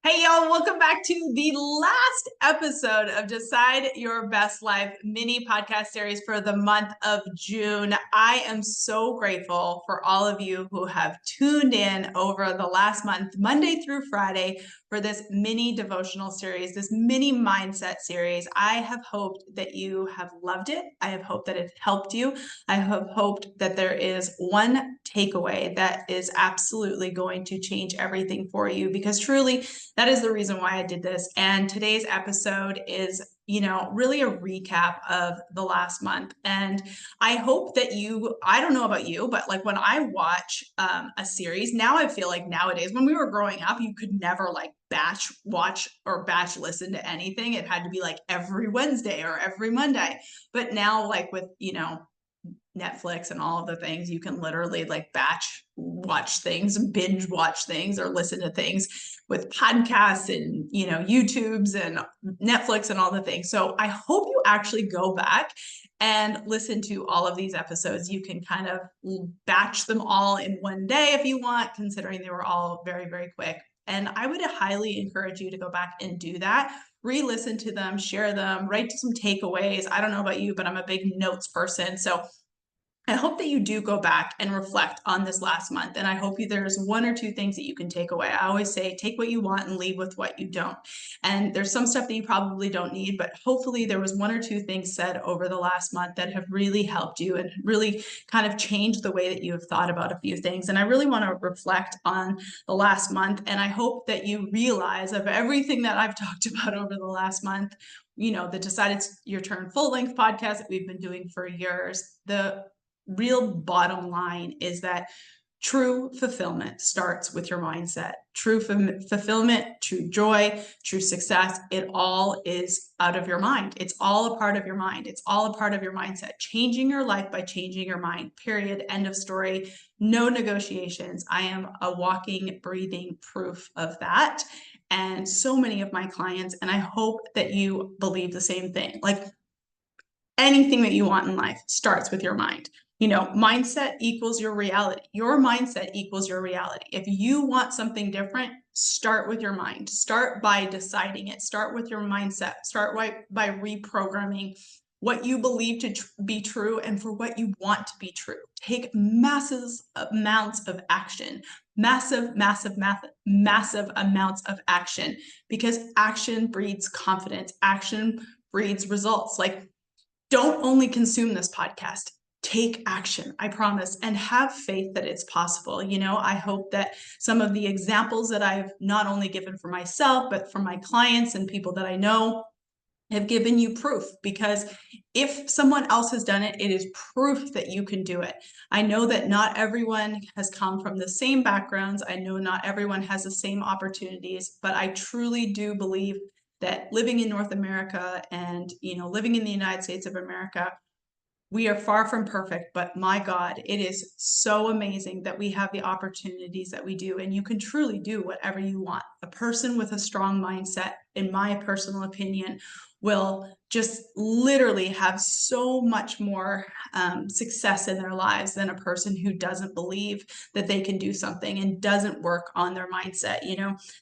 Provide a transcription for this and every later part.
Hey, y'all, welcome back to the last episode of Decide Your Best Life mini podcast series for the month of June. I am so grateful for all of you who have tuned in over the last month, Monday through Friday, for this mini devotional series, this mini mindset series. I have hoped that you have loved it. I have hoped that it helped you. I have hoped that there is one takeaway that is absolutely going to change everything for you, because truly, that is the reason why I did this. And today's episode is, really a recap of the last month. And I hope that I don't know about you, but like when I watch a series, now I feel like nowadays, when we were growing up, you could never like batch watch or batch listen to anything. It had to be like every Wednesday or every Monday. But now, like with, Netflix and all of the things, you can literally like batch watch things, binge watch things, or listen to things with podcasts and, YouTubes and Netflix and all the things. So I hope you actually go back and listen to all of these episodes. You can kind of batch them all in one day if you want, considering they were all very, very quick. And I would highly encourage you to go back and do that. Re-listen to them, share them, write some takeaways. I don't know about you, but I'm a big notes person. So I hope that you do go back and reflect on this last month. And I hope there's one or two things that you can take away. I always say, take what you want and leave with what you don't. And there's some stuff that you probably don't need, but hopefully there was one or two things said over the last month that have really helped you and really kind of changed the way that you have thought about a few things. And I really want to reflect on the last month. And I hope that you realize, of everything that I've talked about over the last month, the Decide It's Your Turn full-length podcast that we've been doing for years, the real bottom line is that true fulfillment starts with your mindset. True fulfillment, true joy, true success, it all is out of your mind. It's all a part of your mind. It's all a part of your mindset. Changing your life by changing your mind, period. End of story. No negotiations. I am a walking, breathing proof of that. And so many of my clients, and I hope that you believe the same thing. Like, anything that you want in life starts with your mind. Mindset equals your reality. Your mindset equals your reality. If you want something different, start with your mind. Start by deciding it. Start with your mindset. Start by reprogramming what you believe to be true and for what you want to be true. Take massive amounts of action, massive amounts of action, because action breeds confidence. Action breeds results. Like, don't only consume this podcast. Take action, I promise, and have faith that it's possible. I hope that some of the examples that I've not only given for myself, but for my clients and people that I know have given you proof, because if someone else has done it, it is proof that you can do it. I know that not everyone has come from the same backgrounds. I know not everyone has the same opportunities, but I truly do believe that living in North America and, living in the United States of America, we are far from perfect, but my God, it is so amazing that we have the opportunities that we do, and you can truly do whatever you want. A person with a strong mindset, in my personal opinion, will just literally have so much more success in their lives than a person who doesn't believe that they can do something and doesn't work on their mindset.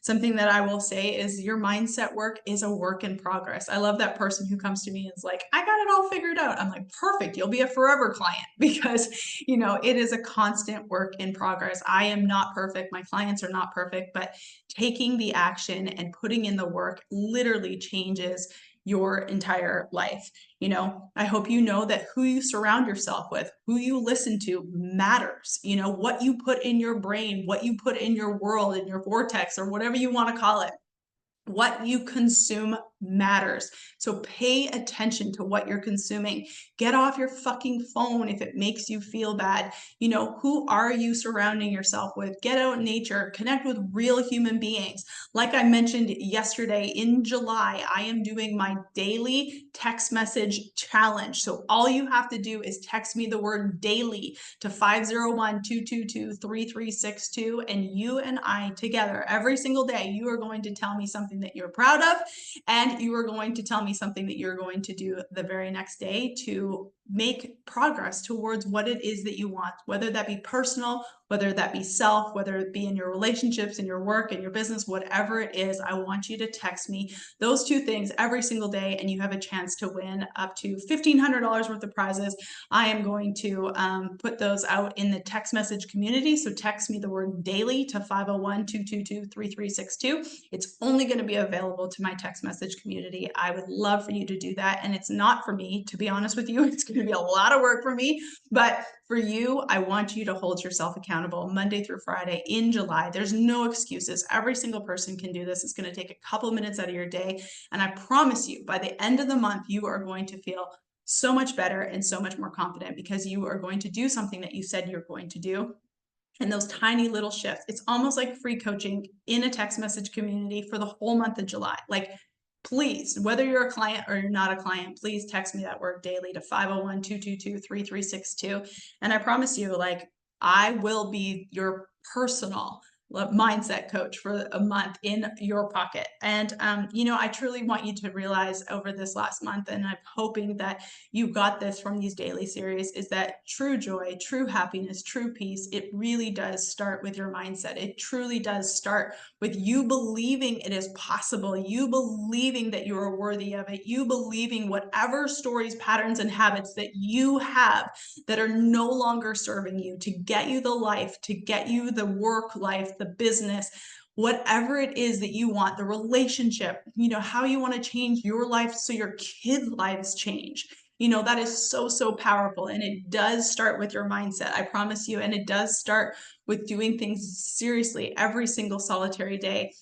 Something that I will say is your mindset work is a work in progress. I love that person who comes to me and is like, I got it all figured out. I'm like, perfect. You'll be a forever client, because, it is a constant work in progress. I am not perfect. My clients are not perfect, but taking the action and putting in the work literally changes your entire life. I hope you know that who you surround yourself with, who you listen to matters. What you put in your brain, what you put in your world, in your vortex, or whatever you want to call it. What you consume matters. So pay attention to what you're consuming. Get off your fucking phone if it makes you feel bad. Who are you surrounding yourself with? Get out in nature, connect with real human beings. Like I mentioned yesterday, in July, I am doing my daily text message challenge. So all you have to do is text me the word daily to 501-222-3362. And you and I together every single day, you are going to tell me something that you're proud of, and you are going to tell me something that you're going to do the very next day to make progress towards what it is that you want, whether that be personal, whether that be self, whether it be in your relationships, in your work, in your business, whatever it is. I want you to text me those two things every single day, and you have a chance to win up to $1,500 worth of prizes. I am going to put those out in the text message community. So text me the word daily to 501-222-3362. It's only going to be available to my text message community. I would love for you to do that. And it's not for me, to be honest with you. It's going to be a lot of work for me, but for you, I want you to hold yourself accountable Monday through Friday in July. There's no excuses. Every single person can do this. It's going to take a couple minutes out of your day. And I promise you, by the end of the month, you are going to feel so much better and so much more confident because you are going to do something that you said you're going to do. And those tiny little shifts, it's almost like free coaching in a text message community for the whole month of July. Like, please, whether you're a client or you're not a client, please text me that word daily to 501-222-3362. And I promise you, like, I will be your personal mindset coach for a month in your pocket. And, I truly want you to realize over this last month, and I'm hoping that you got this from these daily series, is that true joy, true happiness, true peace, it really does start with your mindset. It truly does start with you believing it is possible, you believing that you are worthy of it, you believing whatever stories, patterns, and habits that you have that are no longer serving you to get you the life, to get you the work life, the business, whatever it is that you want, the relationship, how you want to change your life so your kids' lives change. That is so, so powerful. And it does start with your mindset, I promise you. And it does start with doing things seriously every single solitary day.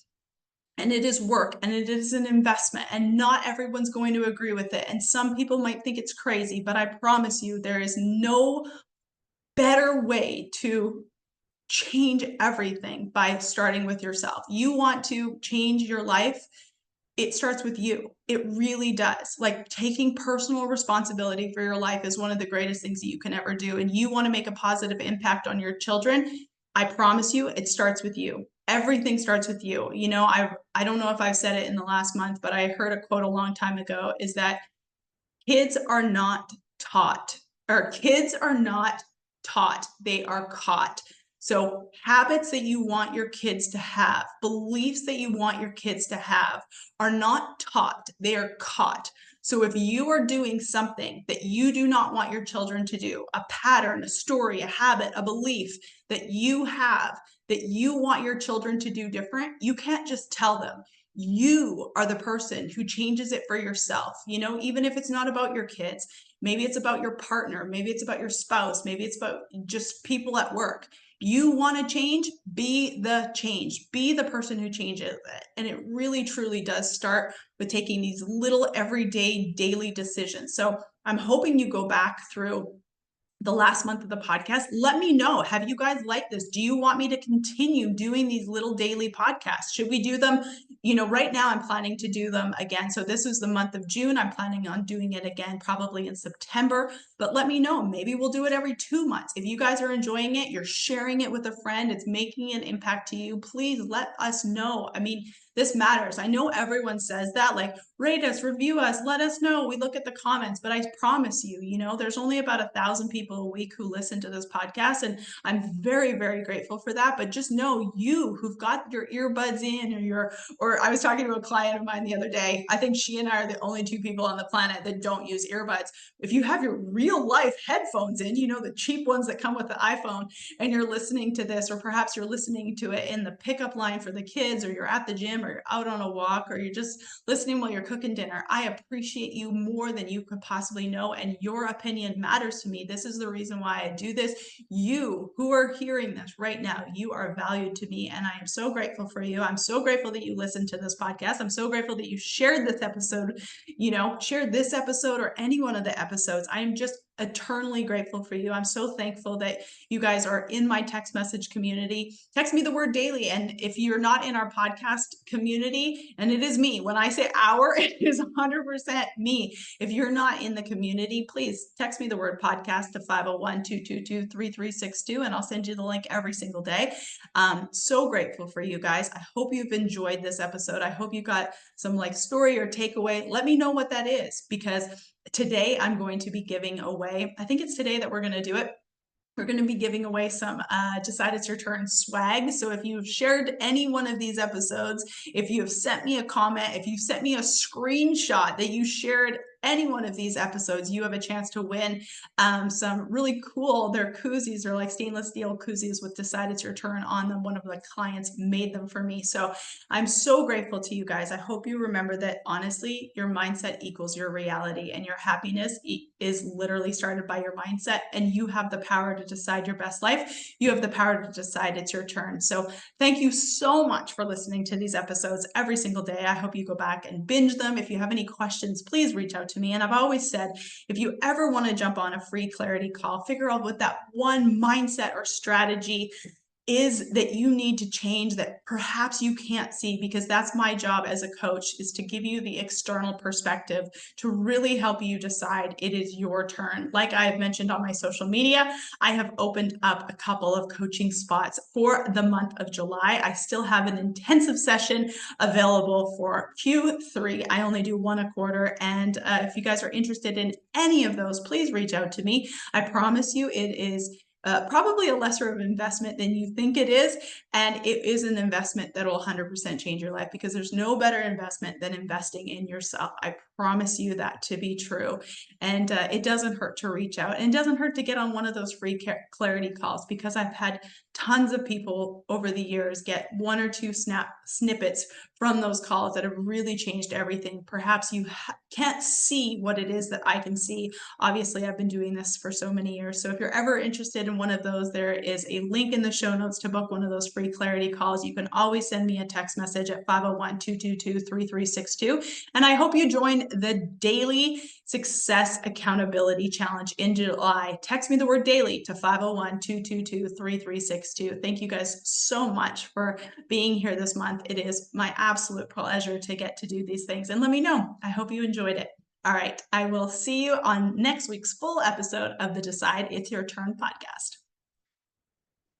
And it is work and it is an investment, and not everyone's going to agree with it. And some people might think it's crazy, but I promise you, there is no better way to change everything by starting with yourself. You want to change your life, it starts with you. It really does. Like, taking personal responsibility for your life is one of the greatest things that you can ever do. And you want to make a positive impact on your children, I promise you, it starts with you. Everything starts with you. I don't know if I've said it in the last month, but I heard a quote a long time ago, is that kids are not taught, or kids are not taught, they are caught. So habits that you want your kids to have, beliefs that you want your kids to have are not taught, they are caught. So if you are doing something that you do not want your children to do, a pattern, a story, a habit, a belief that you have that you want your children to do different, you can't just tell them. You are the person who changes it for yourself. Even if it's not about your kids, maybe it's about your partner, maybe it's about your spouse, maybe it's about just people at work. You want to change, be the change, be the person who changes it. And it really, truly does start with taking these little everyday daily decisions. So I'm hoping you go back through the last month of the podcast. Let me know. Have you guys liked this? Do you want me to continue doing these little daily podcasts? Should we do them? Right now I'm planning to do them again. So this is the month of June. I'm planning on doing it again, probably in September, but let me know. Maybe we'll do it every 2 months. If you guys are enjoying it, you're sharing it with a friend, it's making an impact to you, please let us know. This matters. I know everyone says that, like, rate us, review us, let us know. We look at the comments, but I promise you, there's only about 1,000 people a week who listen to this podcast. And I'm very, very grateful for that. But just know, you who've got your earbuds in, or I was talking to a client of mine the other day. I think she and I are the only two people on the planet that don't use earbuds. If you have your real life headphones in, the cheap ones that come with the iPhone, and you're listening to this, or perhaps you're listening to it in the pickup line for the kids, or you're at the gym, or you're out on a walk, or you're just listening while you're cooking dinner, I appreciate you more than you could possibly know. And your opinion matters to me. This is the reason why I do this. You who are hearing this right now, you are valued to me. And I am so grateful for you. I'm so grateful that you listened to this podcast. I'm so grateful that you shared this episode, shared this episode or any one of the episodes. I am just eternally grateful for you. I'm so thankful that you guys are in my text message community. Text me the word daily. And if you're not in our podcast community, and it is me, when I say our, it is 100% me. If you're not in the community, please text me the word podcast to 501-222-3362, and I'll send you the link every single day. So grateful for you guys. I hope you've enjoyed this episode. I hope you got some story or takeaway. Let me know what that is, because today I'm going to be giving away, I think it's today that we're going to do it. We're going to be giving away some Decide It's Your Turn swag. So if you've shared any one of these episodes, if you have sent me a comment, if you sent me a screenshot that you shared any one of these episodes, you have a chance to win some really cool, they're koozies. They're like stainless steel koozies with Decide It's Your Turn on them. One of the clients made them for me. So I'm so grateful to you guys. I hope you remember that honestly, your mindset equals your reality, and your happiness is literally started by your mindset, and you have the power to decide your best life. You have the power to decide it's your turn. So thank you so much for listening to these episodes every single day. I hope you go back and binge them. If you have any questions, please reach out to me. And I've always said, if you ever want to jump on a free clarity call, figure out what that one mindset or strategy is that you need to change that perhaps you can't see, because that's my job as a coach, is to give you the external perspective to really help you decide it is your turn. Like I have mentioned on my social media, I have opened up a couple of coaching spots for the month of July. I still have an intensive session available for Q3. I only do one a quarter. And if you guys are interested in any of those, please reach out to me. I promise you it is probably a lesser of investment than you think it is. And it is an investment that will 100% change your life, because there's no better investment than investing in yourself. I promise you that to be true. And it doesn't hurt to reach out, and it doesn't hurt to get on one of those free clarity calls, because I've had tons of people over the years get one or two snippets from those calls that have really changed everything. Perhaps you can't see what it is that I can see. Obviously, I've been doing this for so many years. So if you're ever interested in one of those, there is a link in the show notes to book one of those free clarity calls. You can always send me a text message at 501-222-3362. And I hope you join the Daily Success Accountability Challenge in July. Text me the word daily to 501-222-3362. Thank you guys so much for being here this month. It is my absolute pleasure to get to do these things. And let me know. I hope you enjoyed it. All right. I will see you on next week's full episode of the Decide It's Your Turn podcast.